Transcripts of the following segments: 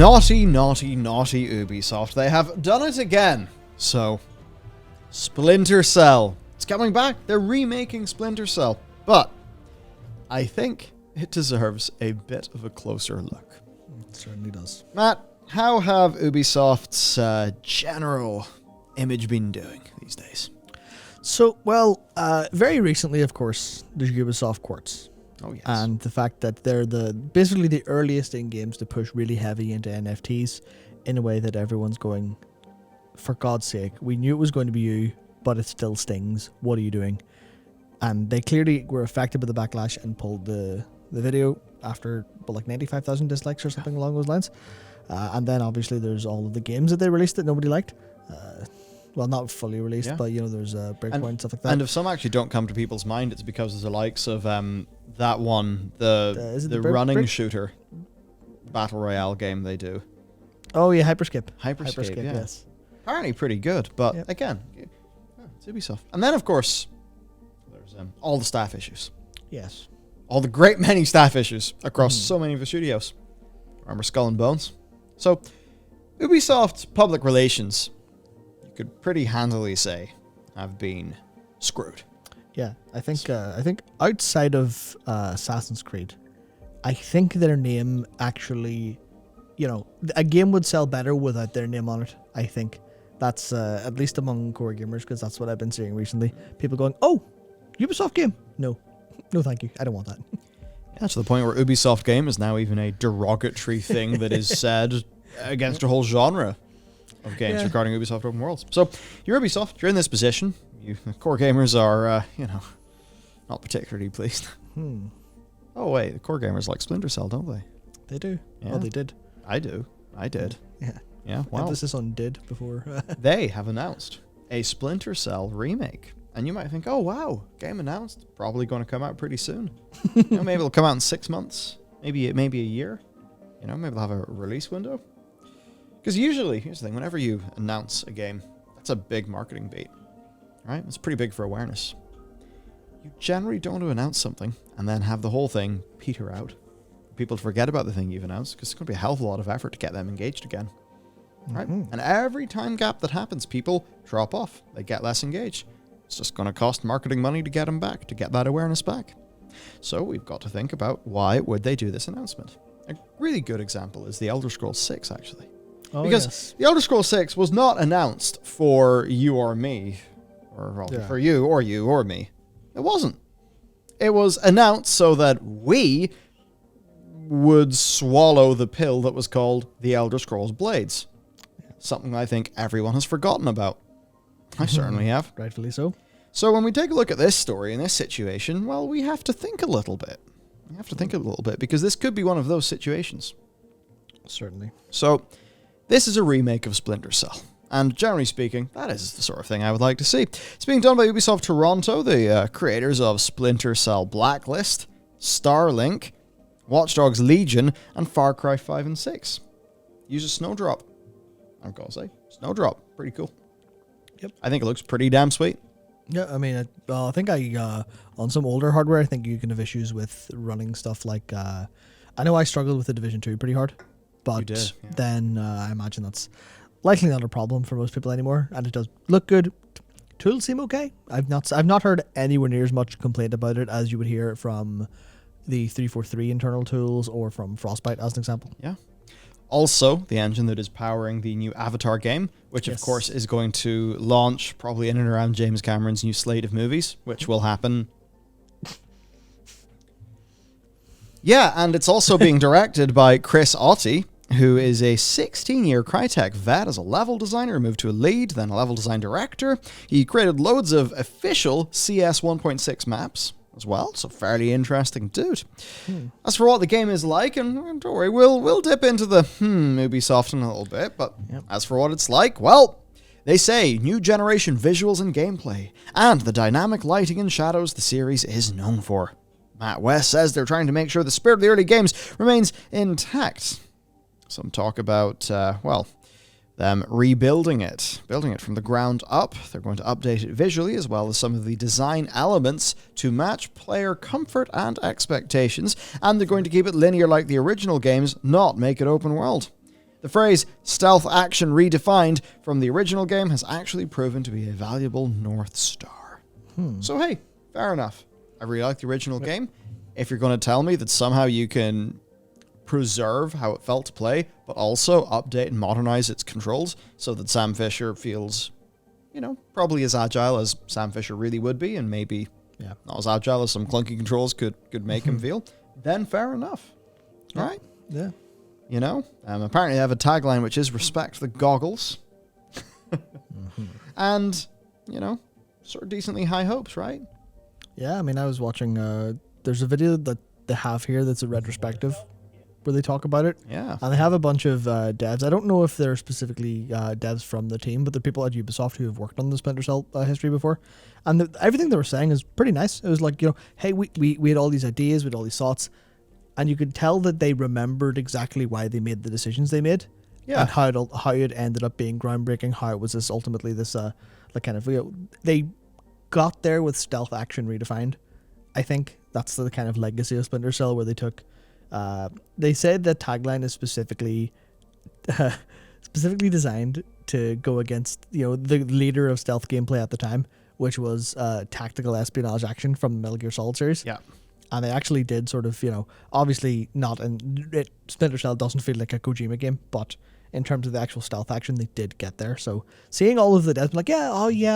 Naughty, naughty, naughty Ubisoft. They have done it again. So, Splinter Cell. It's coming back. They're remaking Splinter Cell. But I think it deserves a bit of a closer look. It certainly does. Matt, how have Ubisoft's general image been doing these days? So, well, very recently, of course, there's Ubisoft Quartz. Oh, yes. And the fact that they're basically the earliest in games to push really heavy into NFTs in a way that everyone's going, for God's sake, we knew it was going to be you, but it still stings. What are you doing? And they clearly were affected by the backlash and pulled the video after like 95,000 dislikes or something along those lines. And then obviously there's all of the games that they released that nobody liked. Well, not fully released, but there's Breakpoint and stuff like that. And if some actually don't come to people's mind, it's because of the likes of that one, the running shooter battle royale game they do. Oh yeah, Hyperscape. Hyperscape, yeah. Yes. Apparently pretty good, but again, it's Ubisoft. And then of course, there's all the staff issues. Yes. All the great many staff issues across so many of the studios. Remember Skull and Bones? So, Ubisoft's public relations, you could pretty handily say, have been screwed. Yeah, I think outside of Assassin's Creed, I think their name actually, a game would sell better without their name on it. I think that's at least among core gamers, because that's what I've been seeing recently. People going, "Oh, Ubisoft game? No, thank you. I don't want that." Yeah, to the point where Ubisoft game is now even a derogatory thing that is said against a whole genre of games regarding Ubisoft open worlds. So, you're Ubisoft. You're in this position. You core gamers are, not particularly pleased. Oh, wait. The core gamers like Splinter Cell, don't they? They do. Yeah. Oh, they did. I do. I did. Yeah. Yeah, wow. Emphasis on did before. They have announced a Splinter Cell remake. And you might think, oh, wow, game announced. Probably going to come out pretty soon. Maybe it'll come out in 6 months. Maybe a year. Maybe they'll have a release window. Because usually, here's the thing, whenever you announce a game, that's a big marketing beat. Right? It's pretty big for awareness. You generally don't want to announce something and then have the whole thing peter out. People forget about the thing you've announced, because it's going to be a hell of a lot of effort to get them engaged again. Right? And every time gap that happens, people drop off. They get less engaged. It's just going to cost marketing money to get them back, to get that awareness back. So we've got to think about, why would they do this announcement? A really good example is the Elder Scrolls 6, actually. Oh, because the Elder Scrolls 6 was not announced for you or me, or for you or me. It wasn't. It was announced so that we would swallow the pill that was called the Elder Scrolls Blades. Something I think everyone has forgotten about. I certainly have. Rightfully so. So when we take a look at this story and this situation, well, we have to think a little bit. We have to think a little bit, because this could be one of those situations. Certainly. So, this is a remake of Splinter Cell. And generally speaking, that is the sort of thing I would like to see. It's being done by Ubisoft Toronto, the creators of Splinter Cell Blacklist, Starlink, Watch Dogs Legion, and Far Cry 5 and 6. Uses Snowdrop. I've got to say, Snowdrop. Pretty cool. Yep. I think it looks pretty damn sweet. Yeah, I mean, I think on some older hardware, I think you can have issues with running stuff like, I know I struggled with the Division 2 pretty hard, but then I imagine that's likely not a problem for most people anymore, and it does look good. Tools seem okay. I've not heard anywhere near as much complaint about it as you would hear from the 343 internal tools or from Frostbite, as an example. Yeah. Also, the engine that is powering the new Avatar game, which of course is going to launch probably in and around James Cameron's new slate of movies, which will happen. Yeah, and it's also being directed by Chris Otti, who is a 16-year Crytek vet as a level designer, moved to a lead, then a level design director. He created loads of official CS 1.6 maps as well, so fairly interesting dude. As for what the game is like, and don't worry, we'll dip into the Ubisoft in a little bit, but as for what it's like, well, they say new generation visuals and gameplay, and the dynamic lighting and shadows the series is known for. Matt West says they're trying to make sure the spirit of the early games remains intact. Some talk about, them rebuilding it, building it from the ground up. They're going to update it visually, as well as some of the design elements to match player comfort and expectations, and they're going to keep it linear like the original games, not make it open world. The phrase stealth action redefined from the original game has actually proven to be a valuable North Star. So hey, fair enough. I really like the original game. If you're going to tell me that somehow you can preserve how it felt to play, but also update and modernize its controls so that Sam Fisher feels, probably as agile as Sam Fisher really would be, and maybe not as agile as some clunky controls could make him feel, then fair enough. All right? Yeah. Apparently they have a tagline which is respect the goggles. And, sort of decently high hopes, right? Yeah, I mean, I was watching, there's a video that they have here that's a retrospective where they talk about it. Yeah. And they have a bunch of devs. I don't know if they're specifically devs from the team, but they're people at Ubisoft who have worked on the Splinter Cell history before. And everything they were saying is pretty nice. It was like, hey, we had all these ideas, we had all these thoughts, and you could tell that they remembered exactly why they made the decisions they made. Yeah. And how it ended up being groundbreaking, how it was ultimately this kind of, they got there with stealth action redefined. I think that's the kind of legacy of Splinter Cell, where they took, they said the tagline is specifically designed to go against, the leader of stealth gameplay at the time, which was tactical espionage action from the Metal Gear Solid series. Yeah. And they actually did sort of, obviously not Splinter Cell doesn't feel like a Kojima game, but in terms of the actual stealth action, they did get there. So seeing all of the devs like,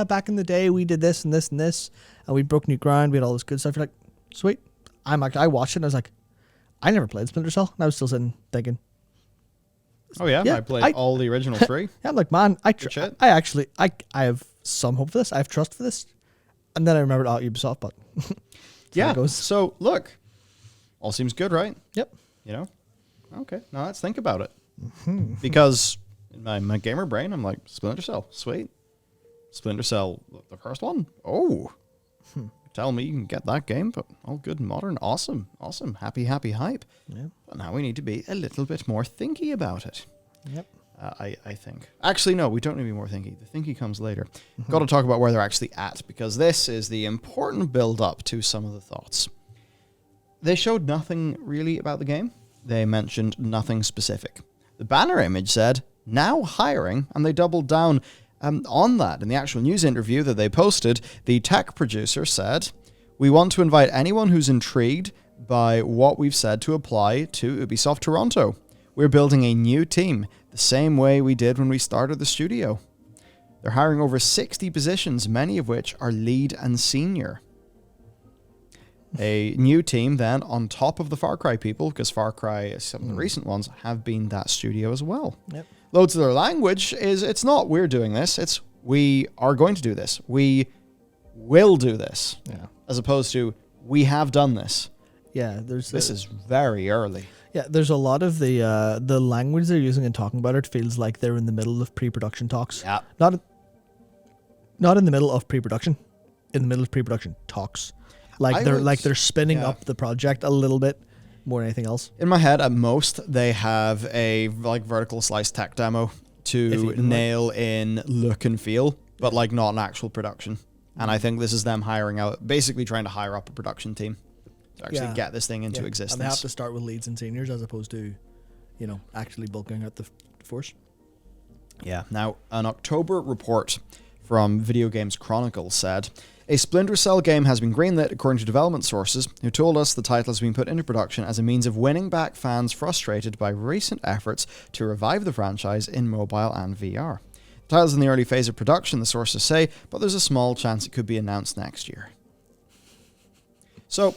back in the day we did this and this and this, and we broke new ground, we had all this good stuff. You're like, sweet. I watched it and I was like, I never played Splinter Cell, and I was still sitting thinking. Oh yeah, I played all the original 3. Yeah, I'm like, man, I have some hope for this. I have trust for this. And then I remembered Ubisoft, but yeah. So look, all seems good, right? Yep. Okay. Now let's think about it. Because in my gamer brain, I'm like, Splinter Cell, sweet. Splinter Cell, the first one. Oh, tell me you can get that game, but all good and modern, awesome, happy hype. Yeah. But now we need to be a little bit more thinky about it. Yep. I think. Actually, no, we don't need to be more thinky. The thinky comes later. Got to talk about where they're actually at, because this is the important build-up to some of the thoughts. They showed nothing really about the game. They mentioned nothing specific. The banner image said, now hiring, and they doubled down on that. In the actual news interview that they posted, the tech producer said, we want to invite anyone who's intrigued by what we've said to apply to Ubisoft Toronto. We're building a new team, the same way we did when we started the studio. They're hiring over 60 positions, many of which are lead and senior. A new team then on top of the Far Cry people, because Far Cry, some of the recent ones, have been that studio as well. Yep. Loads of their language is, it's not we're doing this, it's we are going to do this. We will do this. Yeah. As opposed to we have done this. Yeah, This is very early. Yeah, there's a lot of the language they're using and talking about it feels like they're in the middle of pre-production talks. Yeah. Not in the middle of pre-production, in the middle of pre-production talks. They're spinning up the project a little bit more than anything else. In my head, at most, they have a vertical slice tech demo to nail in look and feel, but not an actual production. And I think this is them basically trying to hire up a production team to actually get this thing into existence. And they have to start with leads and seniors as opposed to, actually bulking out the force. Yeah. Now, an October report from Video Games Chronicle said, a Splinter Cell game has been greenlit according to development sources who told us the title has been put into production as a means of winning back fans frustrated by recent efforts to revive the franchise in mobile and VR. The title's in the early phase of production, the sources say, but there's a small chance it could be announced next year. So,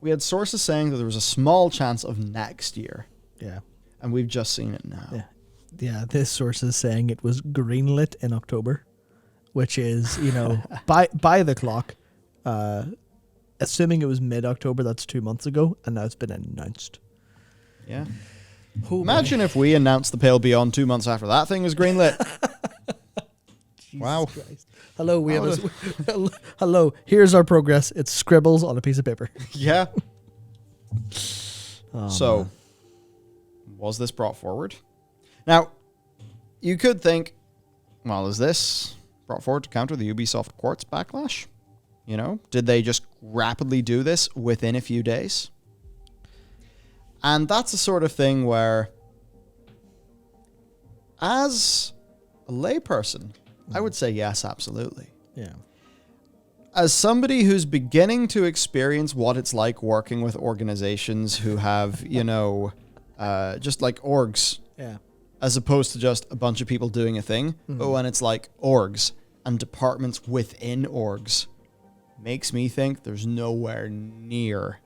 we had sources saying that there was a small chance of next year. Yeah. And we've just seen it now. Yeah. Yeah, this source is saying it was greenlit in October, which is, by the clock, assuming it was mid-October, that's 2 months ago, and now it's been announced. Yeah. Imagine if we announced The Pale Beyond 2 months after that thing was greenlit. Wow. Christ. Hello, hello, here's our progress. It's scribbles on a piece of paper. Yeah. So, man. Was this brought forward? Now, you could think, well, is this brought forward to counter the Ubisoft Quartz backlash? Did they just rapidly do this within a few days? And that's the sort of thing where as a layperson, I would say yes, absolutely. Yeah. As somebody who's beginning to experience what it's like working with organizations who have, just like orgs, Yeah. as opposed to just a bunch of people doing a thing, but when it's like orgs and departments within orgs, makes me think there's nowhere near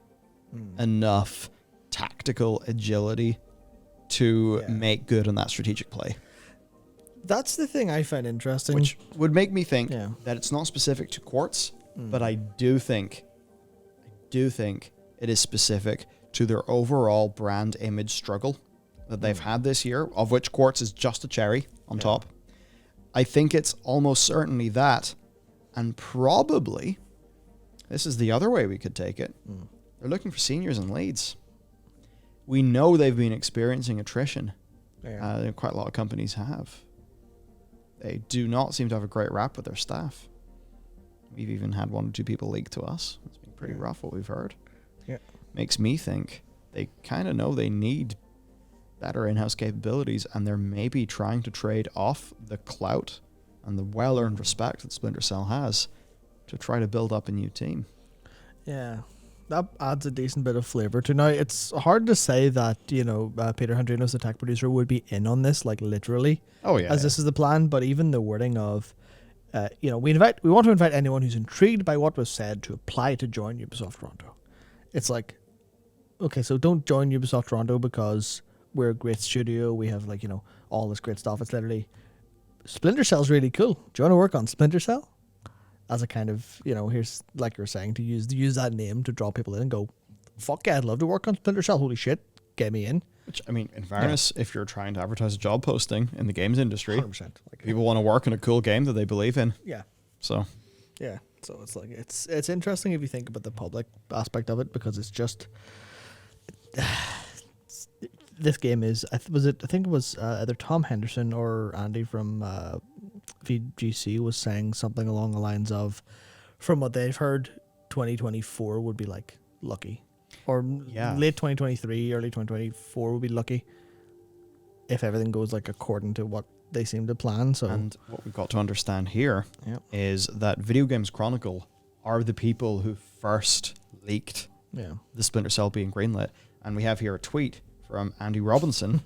enough tactical agility to make good on that strategic play. That's the thing I find interesting. Which would make me think Yeah. that it's not specific to Quartz, but I do think it is specific to their overall brand image struggle that they've had this year, of which Quartz is just a cherry on top. I think it's almost certainly that, and probably, this is the other way we could take it, they're looking for seniors and leads. We know they've been experiencing attrition. Quite a lot of companies have. They do not seem to have a great rap with their staff. We've even had 1 or 2 people leak to us. It's been pretty rough what we've heard. Yeah. Makes me think they kind of know they need better in-house capabilities, and they're maybe trying to trade off the clout and the well-earned respect that Splinter Cell has to try to build up a new team. Yeah. That adds a decent bit of flavor to. Now, it's hard to say that, Peter Hendrinos, the tech producer, would be in on this, like literally. Oh, yeah. As this is the plan, but even the wording of, we want to invite anyone who's intrigued by what was said to apply to join Ubisoft Toronto. It's like, okay, so don't join Ubisoft Toronto because we're a great studio. We have all this great stuff. It's literally, Splinter Cell's really cool. Do you want to work on Splinter Cell? As a kind of, here's, like you're saying, to use that name to draw people in and go, fuck yeah, I'd love to work on Splinter Cell. Holy shit, get me in. Which, I mean, in fairness, if you're trying to advertise a job posting in the games industry, 100%. people want to work in a cool game that they believe in. Yeah. So. Yeah. So it's like, it's interesting if you think about the public aspect of it, because it's just, this game is, I think it was either Tom Henderson or Andy from VGC was saying something along the lines of, from what they've heard, 2024 would be like lucky, or late 2023, early 2024 would be lucky if everything goes like according to what they seem to plan. So, and what we've got to understand here is that Video Games Chronicle are the people who first leaked the Splinter Cell being greenlit, and we have here a tweet from Andy Robinson,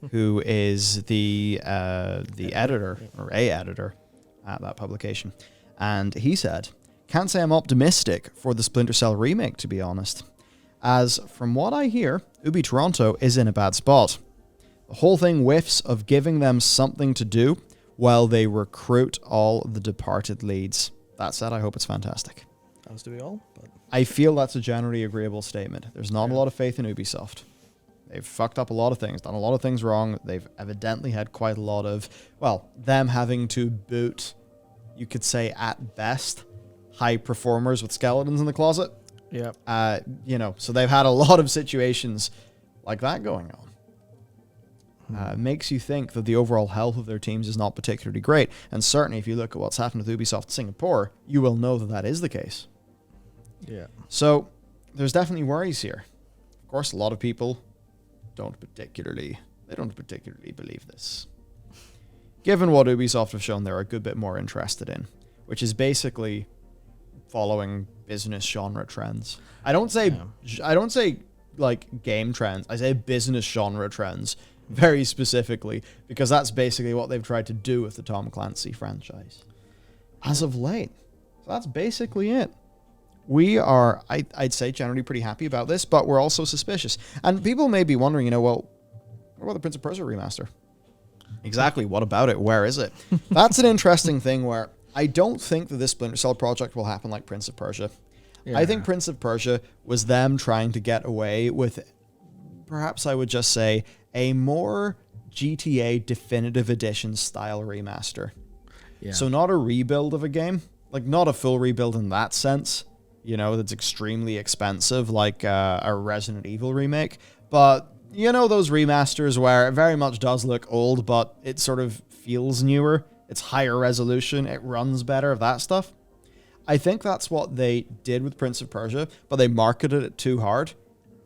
who is the editor, or a editor at that publication. And he said, "Can't say I'm optimistic for the Splinter Cell remake, to be honest. As from what I hear, Ubi Toronto is in a bad spot. The whole thing whiffs of giving them something to do while they recruit all the departed leads. That said, I hope it's fantastic." As do we all. But I feel that's a generally agreeable statement. There's not a lot of faith in Ubisoft. They've fucked up a lot of things, done a lot of things wrong. They've evidently had quite a lot of, them having to boot, you could say at best, high performers with skeletons in the closet. yeah. So they've had a lot of situations like that going on. Makes you think that the overall health of their teams is not particularly great. And certainly if you look at what's happened with Ubisoft Singapore, you will know that that is the case. Yeah. So there's definitely worries here. Of course, a lot of people don't particularly believe this. Given what Ubisoft have shown, they're a good bit more interested in, which is basically following business genre trends. I don't say like game trends. I say business genre trends very specifically, because that's basically what they've tried to do with the Tom Clancy franchise as of late. So that's basically it. We are, I'd say, generally pretty happy about this, but we're also suspicious. And people may be wondering, what about the Prince of Persia remaster? Exactly, what about it? Where is it? That's an interesting thing where I don't think that this Splinter Cell project will happen like Prince of Persia. Yeah. I think Prince of Persia was them trying to get away with, perhaps I would just say, a more GTA Definitive Edition style remaster. Yeah. So not a rebuild of a game, like not a full rebuild in that sense, that's extremely expensive, like a Resident Evil remake. But, those remasters where it very much does look old, but it sort of feels newer. It's higher resolution. It runs better, that stuff. I think that's what they did with Prince of Persia, but they marketed it too hard.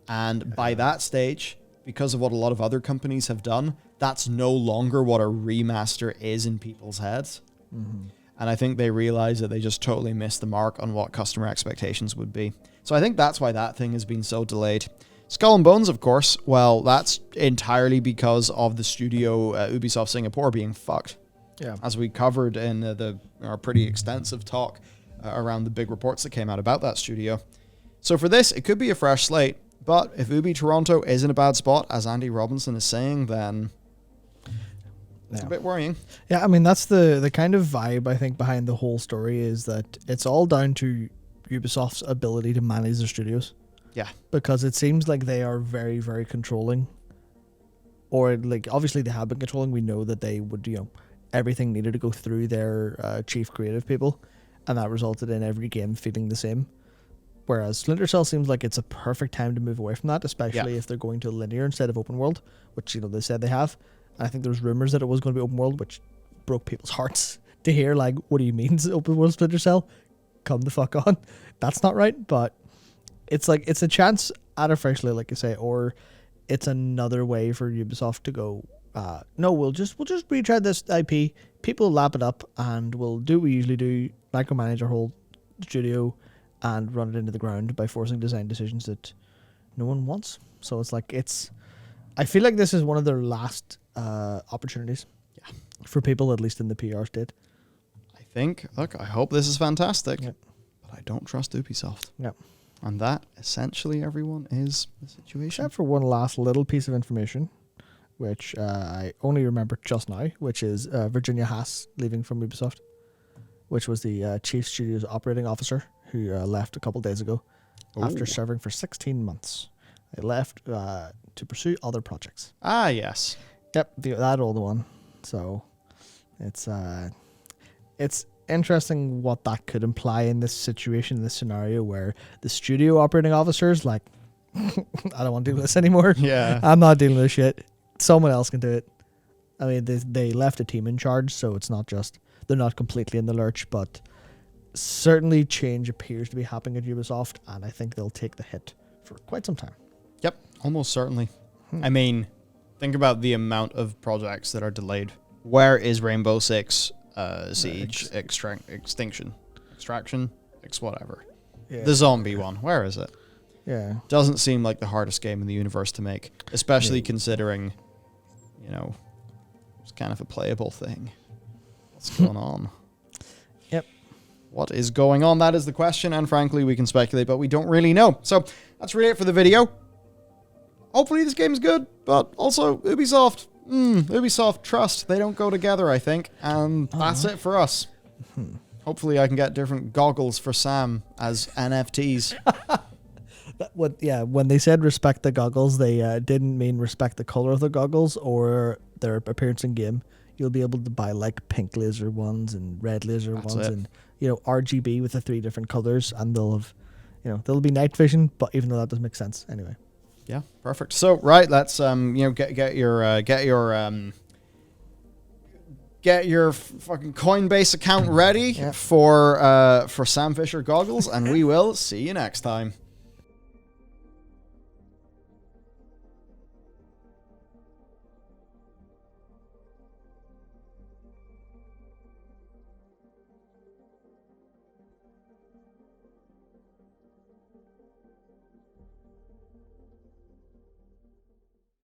And by that stage, because of what a lot of other companies have done, that's no longer what a remaster is in people's heads. Mm-hmm. And I think they realize that they just totally missed the mark on what customer expectations would be. So I think that's why that thing has been so delayed. Skull and Bones, of course, well, that's entirely because of the studio Ubisoft Singapore being fucked. Yeah. As we covered in our pretty extensive talk around the big reports that came out about that studio. So for this, it could be a fresh slate. But if Ubi Toronto is in a bad spot, as Andy Robinson is saying, then it's a bit worrying. Yeah, I mean, that's the kind of vibe, I think, behind the whole story is that it's all down to Ubisoft's ability to manage their studios. Yeah. Because it seems like they are very, very controlling. Or, like, obviously they have been controlling. We know that they would, everything needed to go through their chief creative people. And that resulted in every game feeling the same. Whereas Splinter Cell seems like it's a perfect time to move away from that, especially if they're going to linear instead of open world, which, they said they have. And I think there was rumors that it was going to be open world, which broke people's hearts to hear, like, what do you mean open world Splinter Cell? Come the fuck on. That's not right, but it's like, it's a chance at a fresh slate, like you say, or it's another way for Ubisoft to go, no, we'll just retread this IP, people lap it up, and we'll do what we usually do, micromanage our whole studio, and run it into the ground by forcing design decisions that no one wants. So it's like, I feel like this is one of their last opportunities for people, at least in the PR state. I hope this is fantastic, but I don't trust Ubisoft. Yeah. And that, essentially, everyone, is the situation. Except for one last little piece of information, which I only remember just now, which is Virginia Haas leaving from Ubisoft, which was the Chief Studios Operating Officer who left a couple days ago after serving for 16 months. They left to pursue other projects. Ah, yes. Yep, that old one. So it's interesting what that could imply in this situation, in this scenario where the studio operating officer is like, I don't want to do this anymore. Yeah. I'm not dealing with this shit. Someone else can do it. I mean, they left a team in charge, so it's not just, they're not completely in the lurch, but certainly change appears to be happening at Ubisoft, and I think they'll take the hit for quite some time. Yep, almost certainly. I mean, think about the amount of projects that are delayed. Where is Rainbow Six Siege Extraction, whatever. Yeah. The zombie one. Where is it? Yeah. Doesn't seem like the hardest game in the universe to make, especially considering, it's kind of a playable thing. What's going on? Yep. What is going on? That is the question, and frankly, we can speculate, but we don't really know. So that's really it for the video. Hopefully this game is good, but also Ubisoft. Ubisoft trust. They don't go together, I think. And that's it for us. Hopefully I can get different goggles for Sam as NFTs. When they said respect the goggles, they didn't mean respect the color of the goggles or their appearance in game. You'll be able to buy like pink laser ones and red laser ones and RGB with the 3 different colors, and they'll have they'll be night vision, but even though that doesn't make sense anyway. Yeah, perfect. So right, let's get your fucking Coinbase account ready for Sam Fisher goggles, and we will see you next time.